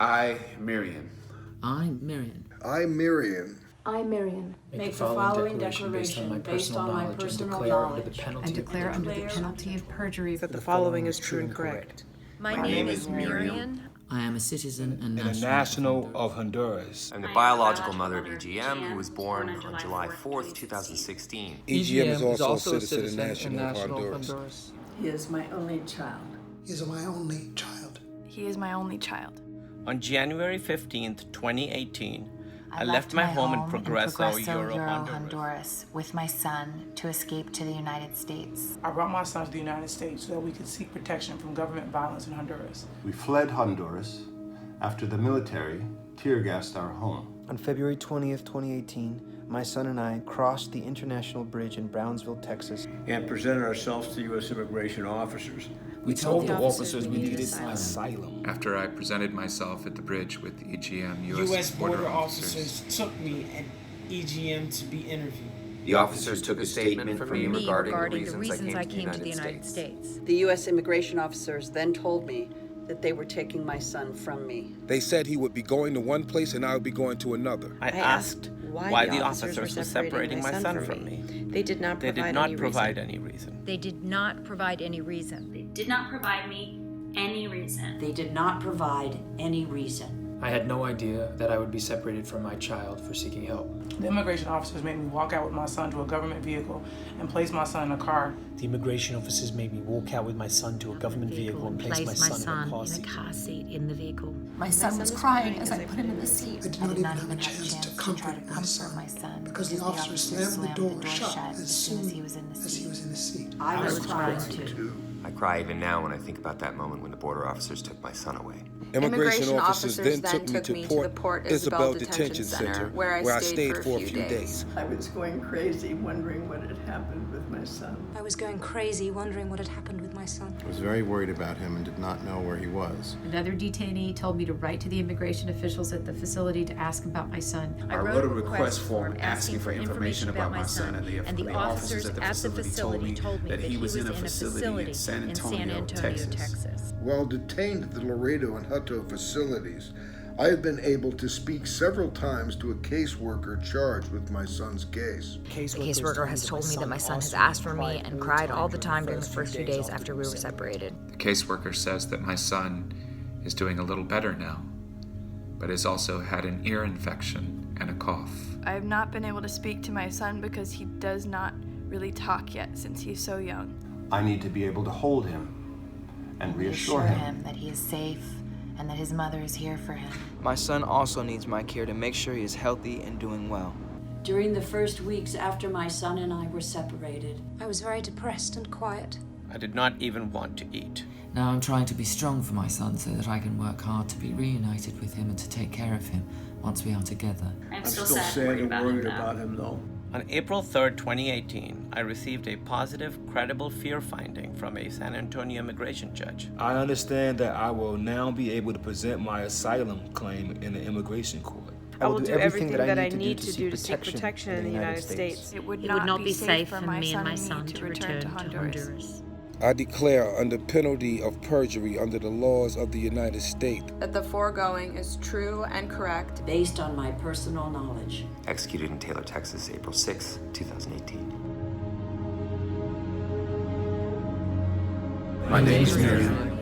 I, Mirian. I, Mirian. I, Mirian. I, Mirian. Make the following declaration based on my personal knowledge And declare under the penalty of perjury that the following is true and correct. My name is Mirian. I am a citizen and a national of Honduras. I'm the biological mother of EGM, who was born on July 4th, 2016. EGM is also a citizen and national of Honduras. He is my only child. He is my only child. He is my only child. On January 15th, 2018, I left my home in Progreso, Euro, Honduras with my son to escape to the United States. I brought my son to the United States so that we could seek protection from government violence in Honduras. We fled Honduras after the military tear-gassed our home. On February 20th, 2018, my son and I crossed the international bridge in Brownsville, Texas, and presented ourselves to U.S. immigration officers. We told the officers we needed asylum. After I presented myself at the bridge with EGM U.S. border officers took me at EGM to be interviewed. The officers took a statement from me regarding the reasons I came to the United States. The U.S. immigration officers then told me that they were taking my son from me. They said he would be going to one place and I would be going to another. I asked why the officers were separating my son from me. They did not provide any reason. They did not provide any reason. They did not provide me any reason. They did not provide any reason. I had no idea that I would be separated from my child for seeking help. The immigration officers made me walk out with my son to a government vehicle and place my son in a car. The immigration officers made me walk out with my son to a government vehicle and place my son in a car seat in the vehicle. My son was crying as I put him in the seat. I did not even have a chance to comfort my son because the officer slammed the door shut as soon as he was in the seat. I was crying too. I cry even now when I think about that moment when the border officers took my son away. Immigration officers then took me to Port Isabel Detention Center, where I stayed for a few days. I was going crazy, wondering what had happened with my son. I was going crazy, wondering what had happened with my son. I was very worried about him and did not know where he was. Another detainee told me to write to the immigration officials at the facility to ask about my son. I wrote a request form asking for information about my son, and the officers at the facility told me that he was in a facility in San Antonio, Texas. While detained at the Laredo and Hutto facilities, I have been able to speak several times to a caseworker charged with my son's case. The caseworker has told me that my son has asked for me and cried all the time during the first few days after we were separated. The caseworker says that my son is doing a little better now, but has also had an ear infection and a cough. I have not been able to speak to my son because he does not really talk yet since he's so young. I need to be able to hold him and reassure him that he is safe and that his mother is here for him. My son also needs my care to make sure he is healthy and doing well. During the first weeks after my son and I were separated, I was very depressed and quiet. I did not even want to eat. Now I'm trying to be strong for my son so that I can work hard to be reunited with him and to take care of him once we are together. I'm still sad and worried about him though. On April 3rd, 2018, I received a positive, credible fear finding from a San Antonio immigration judge. I understand that I will now be able to present my asylum claim in the immigration court. I will do everything that I need to do to seek protection in the United States. It would not be safe for me and my son to return to Honduras. I declare under penalty of perjury under the laws of the United States that the foregoing is true and correct based on my personal knowledge. Executed in Taylor, Texas, April 6, 2018. My name is Mirian.